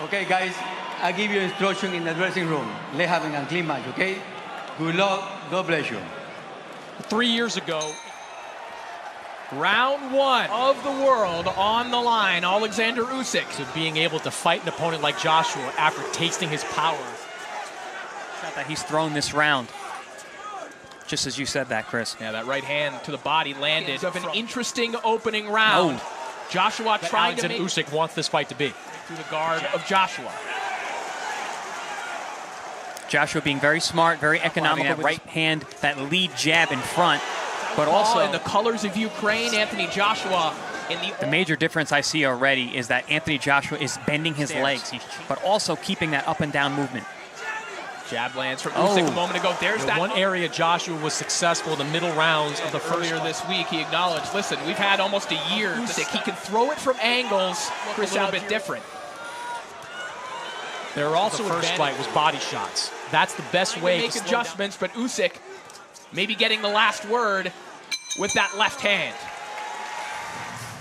Okay, guys, I give you instruction in the dressing room. Let's have a clean match, okay? Good luck. God bless you. 3 years ago, round one of the world on the line. Oleksandr Usyk. So being able to fight an opponent like Joshua after tasting his power. Shot that he's thrown this round. Just as you said that, Chris. Yeah, that right hand to the body landed. Of an interesting opening round. Joshua trying to make Usyk wants this fight to be. through the guard of Joshua. Joshua being very smart, very economical. That right hand, that lead jab in front, but also in the colors of Ukraine, Anthony Joshua. The major difference I see already is that Anthony Joshua is bending his legs, but also keeping that up and down movement. Jab lands from Usyk a moment ago. There's that one area Joshua was successful in the middle rounds of the first. Earlier this week, he acknowledged, listen, we've had almost a year. Usyk, he can throw it from angles, a little bit different. There are also the first fight was body shots. That's the best way to make adjustments, but Usyk maybe getting the last word with that left hand.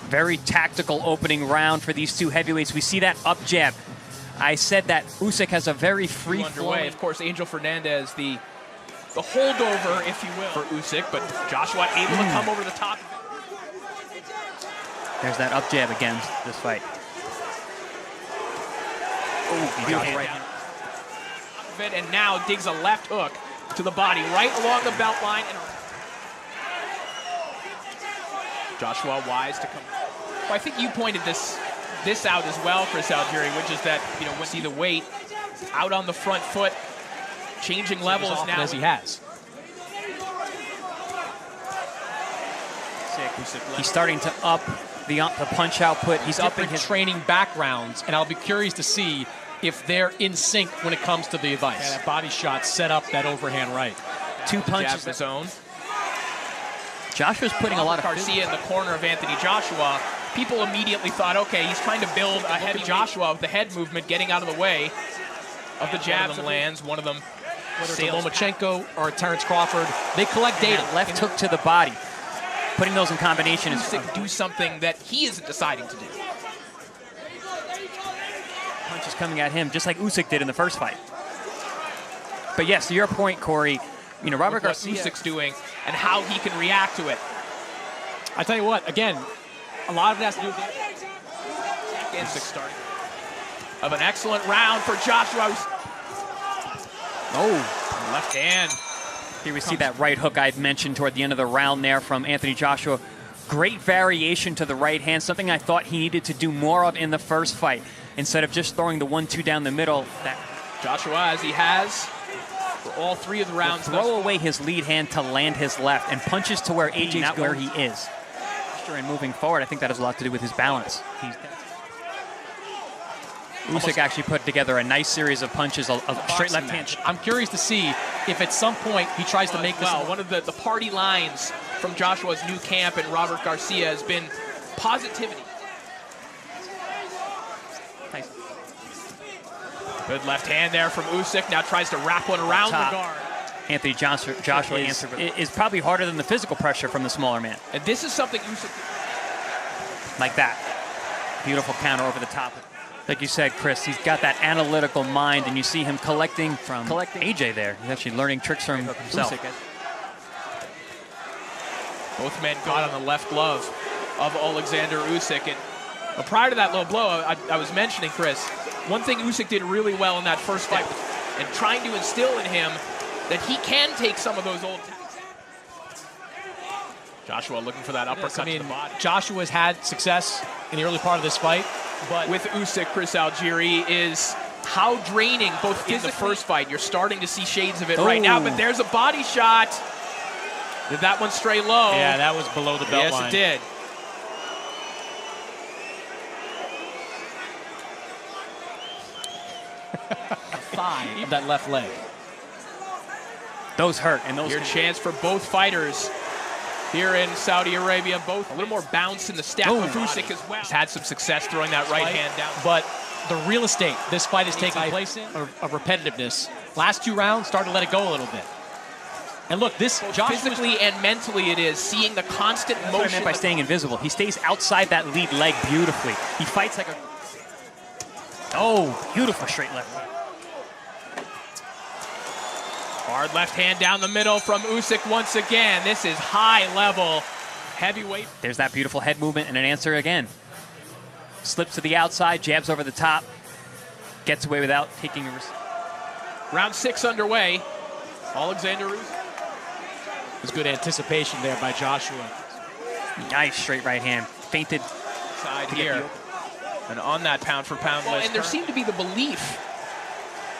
Very tactical opening round for these two heavyweights. We see that up jab. I said that Usyk has a very free flowing. Of course, Angel Fernandez, the holdover, if you will, for Usyk, but Joshua able to come over the top. There's that up jab again this fight. And now digs a left hook to the body, right along the belt line. And Joshua wise to come. Well, I think you pointed this out as well, Chris Algieri, which is that, you know, when you see the weight out on the front foot, changing levels now. As he has. He's starting to up the punch output. He's upping his training backgrounds, and I'll be curious to see if they're in sync when it comes to the advice. Yeah, that body shot set up that overhand right. Two punches the zone. Joshua's putting a lot of Garcia in the corner of Anthony Joshua. People immediately thought, okay, he's trying to build a heavy Joshua with the head movement, getting out of the way of the jabs. One of them lands, one of them Lomachenko or Terrence Crawford. They collect data. Left hook to the body. Putting those in combination is do something that he isn't deciding to do. Punches coming at him, just like Usyk did in the first fight. But yes, to your point, Corey, you know, Robert Garcia. What Usyk's doing and how he can react to it. I tell you what, again, a lot of it has to do with Usyk starting. Of an excellent round for Joshua. Left hand. Here we see that right hook I'd mentioned toward the end of the round there from Anthony Joshua. Great variation to the right hand, something I thought he needed to do more of in the first fight, instead of just throwing the 1-2 down the middle. That Joshua, as he has for all three of the rounds, throw away his lead hand to land his left and punches to where AJ's not where he is. And moving forward, I think that has a lot to do with his balance. Usyk actually put together a nice series of punches, a straight left hand. I'm curious to see if at some point he tries to make this. One of the party lines from Joshua's new camp and Robert Garcia has been positivity. Nice. Good left hand there from Usyk. Now tries to wrap one around the guard. Anthony Joshua is probably harder than the physical pressure from the smaller man. And this is something Usyk... Like that. Beautiful counter over the top. Like you said, Chris, he's got that analytical mind, and you see him collecting AJ there. He's actually learning tricks from himself. Both men got on the left glove of Oleksandr Usyk. And prior to that low blow, I was mentioning, Chris, one thing Usyk did really well in that first fight, and trying to instill in him that he can take some of those old tactics. Joshua looking for that uppercut to the body. Joshua's had success in the early part of this fight, but with Usyk, Chris Algieri, is how draining both physically. In the first fight. You're starting to see shades of it right now, but there's a body shot. Did that one stray low? Yeah, that was below the belt line. Yes, it did. Thigh of that left leg. Those hurt, and those. Your chance for both fighters here in Saudi Arabia. Both a little more bounce in the step of Usyk as well. He's had some success throwing that right hand down. But the real estate this fight is taking place in of repetitiveness. Last two rounds started to let it go a little bit. And look, this physically and mentally it is seeing the constant motion. That's what I meant by staying invisible. He stays outside that lead leg beautifully. He fights like a Oh, beautiful straight left. Hard left hand down the middle from Usyk once again. This is high-level heavyweight. There's that beautiful head movement and an answer again. Slips to the outside, jabs over the top, gets away without taking a risk. Round 6 underway. Oleksandr Usyk. There's good anticipation there by Joshua. Nice straight right hand. Feinted Side here. And on that pound-for-pound list. And there seemed to be the belief.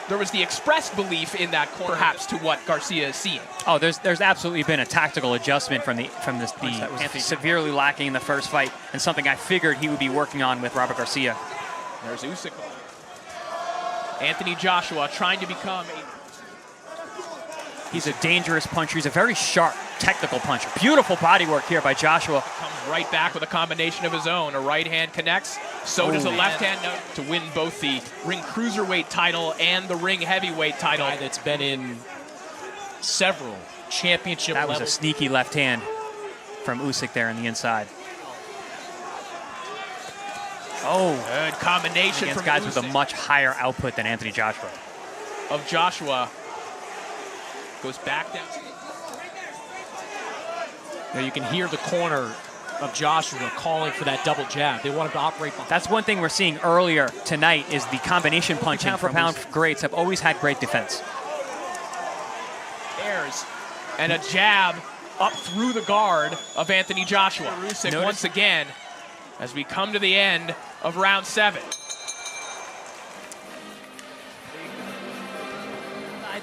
There was the expressed belief in that corner, perhaps, to what Garcia is seeing. Oh, there's absolutely been a tactical adjustment from the severely lacking in the first fight, and something I figured he would be working on with Robert Garcia. There's Usyk. Anthony Joshua trying to become He's a dangerous puncher. He's a very sharp, technical puncher. Beautiful body work here by Joshua. Comes right back with a combination of his own. A right hand connects. So does a left hand to win both the ring cruiserweight title and the ring heavyweight title. Guy that's been in several championship levels. That was a sneaky left hand from Usyk there on the inside. Oh, good combination against from guys Usyk. with a much higher output than Anthony Joshua. Of Joshua. Goes back down. Now you can hear the corner of Joshua calling for that double jab. They want him to operate behind. That's one thing we're seeing earlier tonight is the combination punching pound for pound greats have always had great defense. Airs and a jab up through the guard of Anthony Joshua. Usyk once again as we come to the end of round 7.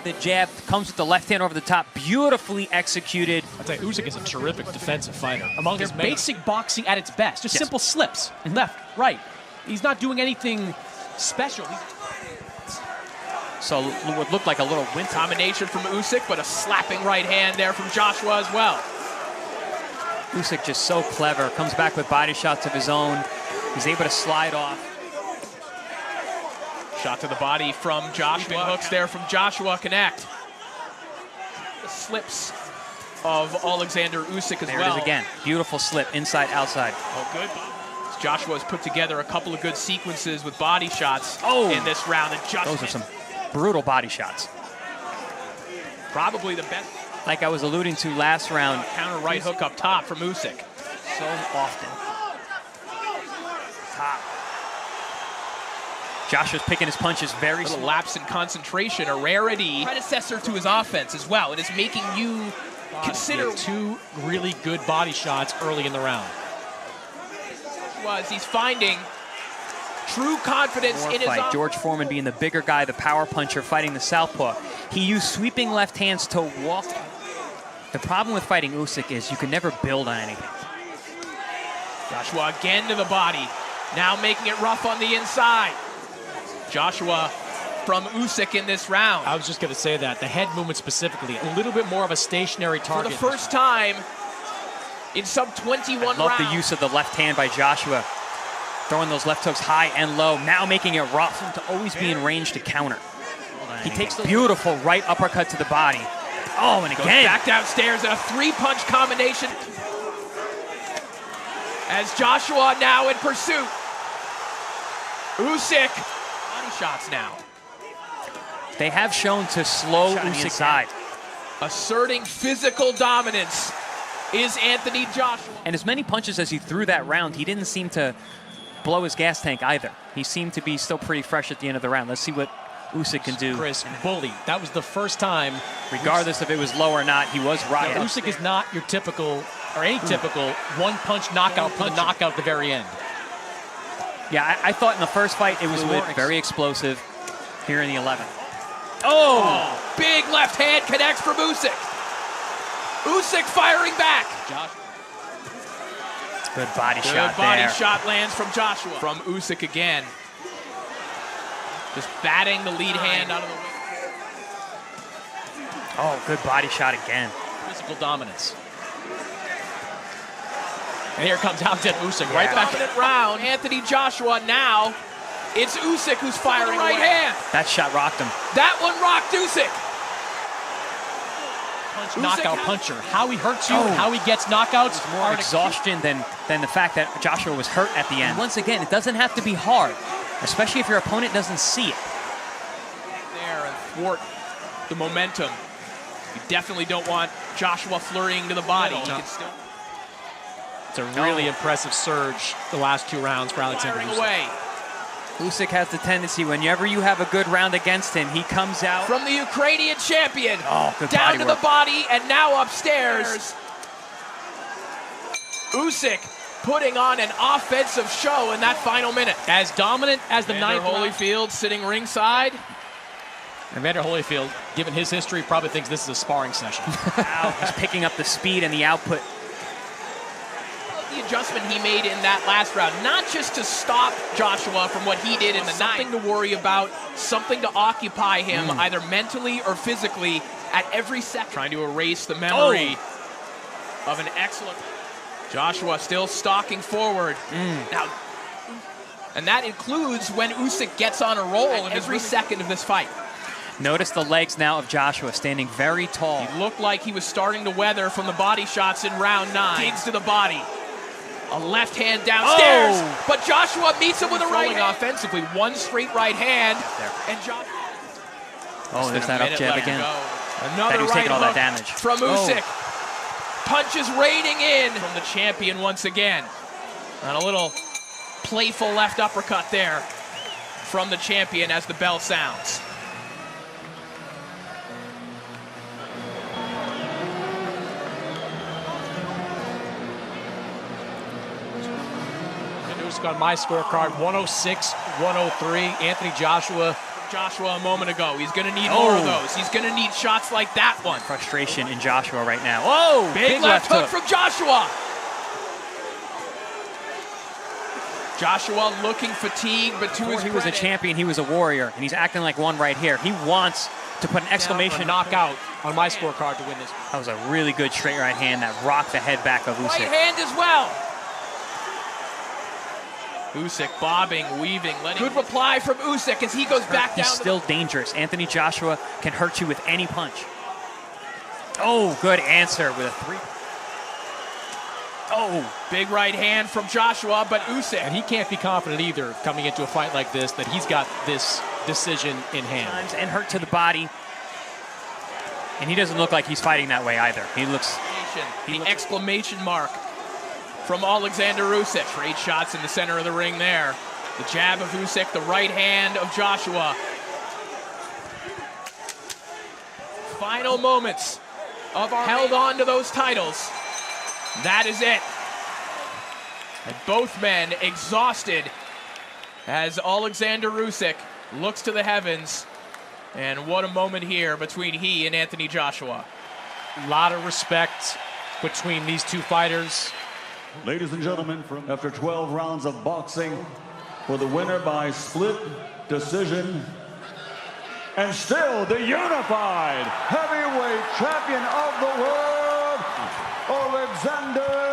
The jab comes with the left hand over the top, beautifully executed. I'll tell you, Usyk is a terrific defensive fighter. Among his basic boxing at its best, just simple slips, left, right. He's not doing anything special. So it would look like a little win combination from Usyk, but a slapping right hand there from Joshua as well. Usyk just so clever, comes back with body shots of his own. He's able to slide off. Shot to the body from Joshua. Hooks there from Joshua connect. The slips of Oleksandr Usyk as well. There it is again. Beautiful slip, inside, outside. Oh, good. Joshua has put together a couple of good sequences with body shots in this round. And those are some brutal body shots. Probably the best. Like I was alluding to last round. Counter right hook up top from Usyk. So often. Top. Joshua's picking his punches very slow. Lapse in concentration, a rarity. Predecessor to his offense as well. It is making you consider 2 really good body shots early in the round. He's finding true confidence in his offense. George Foreman being the bigger guy, the power puncher, fighting the southpaw. He used sweeping left hands to walk. The problem with fighting Usyk is you can never build on anything. Joshua again to the body. Now making it rough on the inside. Joshua from Usyk in this round. I was just going to say that. The head movement specifically, a little bit more of a stationary target. For the first time in some 21 rounds. I love the use of the left hand by Joshua. Throwing those left hooks high and low. Now making it rough to always be in range to counter. He takes the beautiful right uppercut to the body. Oh, and again. Goes back downstairs and a 3-punch combination. As Joshua now in pursuit. Usyk. Body shots now. They have shown to slow Usyk down. Asserting physical dominance is Anthony Joshua. And as many punches as he threw that round, he didn't seem to blow his gas tank either. He seemed to be still pretty fresh at the end of the round. Let's see what Usyk can do. Chris, bully. That was the first time. Regardless if it was low or not, he was rocking. Usyk is not your typical, or any typical, one-punch knockout for the knockout at the very end. Yeah, I thought in the first fight it was very explosive. Here in the 11th. Oh! Big left hand connects from Usyk. Usyk firing back. Good body shot there. Good body shot lands from Joshua. From Usyk again. Just batting the lead hand out of the way. Oh, good body shot again. Physical dominance. And here comes Oleksandr Usyk right back. Dominant round. Anthony Joshua now. It's Usyk who's firing right hand. That shot rocked him. That one rocked Usyk. Knockout puncher. How he hurts you, how he gets knockouts. More exhaustion than the fact that Joshua was hurt at the end. And once again, it doesn't have to be hard. especially if your opponent doesn't see it. There and thwart the momentum. You definitely don't want Joshua flurrying to the body. No. He can still It's a really impressive surge the last 2 rounds for Oleksandr firing Usyk. away Usyk has the tendency, whenever you have a good round against him, he comes out. from the Ukrainian champion. Oh, good down body to work. the body and now upstairs. Usyk putting on an offensive show in that final minute. As dominant as the Evander ninth round. Holyfield sitting ringside. Evander Holyfield, given his history, probably thinks this is a sparring session. Wow, he's picking up the speed and the output. The adjustment he made in that last round, not just to stop Joshua from what he did in the something to worry about, something to occupy him either mentally or physically at every second. Trying to erase the memory of an excellent Joshua still stalking forward. Now, and that includes when Usyk gets on a roll in every second of this fight. Notice the legs now of Joshua standing very tall. He looked like he was starting to weather from the body shots in round 9. Digs to the body. A left hand downstairs, but Joshua meets him with a right hand. Offensively, one straight right hand, and Joshua. Oh, there's that up jab again. Another He was right taking all that hook damage. from Usyk. Punches raining in from the champion once again. And a little playful left uppercut there from the champion as the bell sounds. Usyk on my scorecard, 106-103. Anthony Joshua. Joshua a moment ago. He's going to need more of those. He's going to need shots like that one. Frustration in Joshua right now. Whoa! Big left hook from Joshua. Joshua looking fatigued, but to his He was a champion, he was a warrior, and he's acting like one right here. He wants to put an exclamation knockout on my scorecard to win this. That was a really good straight right hand that rocked the head back of Usyk. Right hand as well. Usyk bobbing, weaving, good reply from Usyk as he goes back down. He's still dangerous. Anthony Joshua can hurt you with any punch. Oh, good answer with a 3. Oh, big right hand from Joshua, but Usyk. And he can't be confident either coming into a fight like this that he's got this decision in hand. And hurt to the body. And he doesn't look like he's fighting that way either. He looks... The exclamation mark from Oleksandr Usyk. Straight shots in the center of the ring there. The jab of Usyk, the right hand of Joshua. Final moments of our held on to those titles. That is it. And both men exhausted as Oleksandr Usyk looks to the heavens. And what a moment here between he and Anthony Joshua. A lot of respect between these two fighters. Ladies and gentlemen, after 12 rounds of boxing, for the winner by split decision, and still the unified heavyweight champion of the world, Oleksandr